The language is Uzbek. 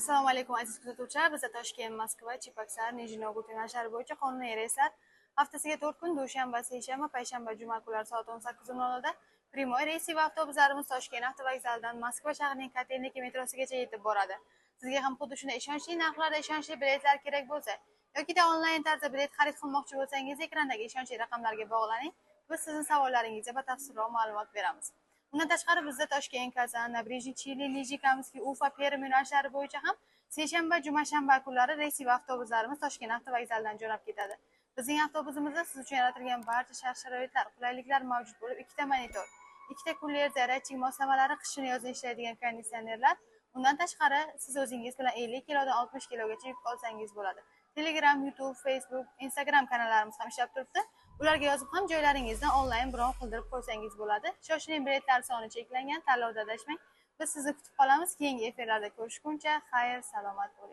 Assalomu alaykum aziz kuzatuvchilar. Bizda Toshkent, Moskva, Cheboksar, Nijniy Novgorod yo'nalishlari bo'yicha qonuniy reyslar haftasiga 4 kun dushanba, seshanba, payshanba, juma kunlari soat 18:00 da Primoy reysi va avtobuslarimiz Toshkent avtovokzalidan Moskva shahrining Kotelniki metrosigacha yetib boradi. Sizga ham xuddi shunday ishonchli narxlarda ishonchli biletlar kerak bo'lsa yoki onlayn tarzda bilet xarid qilmoqchi bo'lsangiz, ekrandagi ishonchli raqamlarga bog'laning. Biz sizning savollaringizga batafsilroq ma'lumot beramiz. Undan tashqari bizda Toshkent, Kazan, Nabrijniy, Chili, Nijniy, Ufa, Perm yo'nalishlari bo'yicha ham seshanba, juma, shanba kunlari reysi va avtobuslarimiz Toshkent avtovokzalidan jo'nab ketadi. Bizning avtobusimizda siz uchun yaratilgan barcha shart-sharoitlar, qulayliklar mavjud bo'lib, ikkita monitor, ikkita kuryer, zaryadchik moslamalari, qishin yozin ishlaydigan konditsionerlar. Undan tashqari siz o'zingiz bilan 50 kilodan 60 kilogacha yuk olsangiz bo'ladi. Telegram, YouTube, Facebook, Instagram kanallarimiz ham ishlab turibdi. Ularga yozib ham joylaringizdan onlayn bron qildirib qo'ysangiz bo'ladi. Shoshiling, biletlar soni cheklangan, tanlovda adashmang. Biz sizni kutib qolamiz. Keyingi efirlarda ko'rishguncha xayr, salomat bo'ling.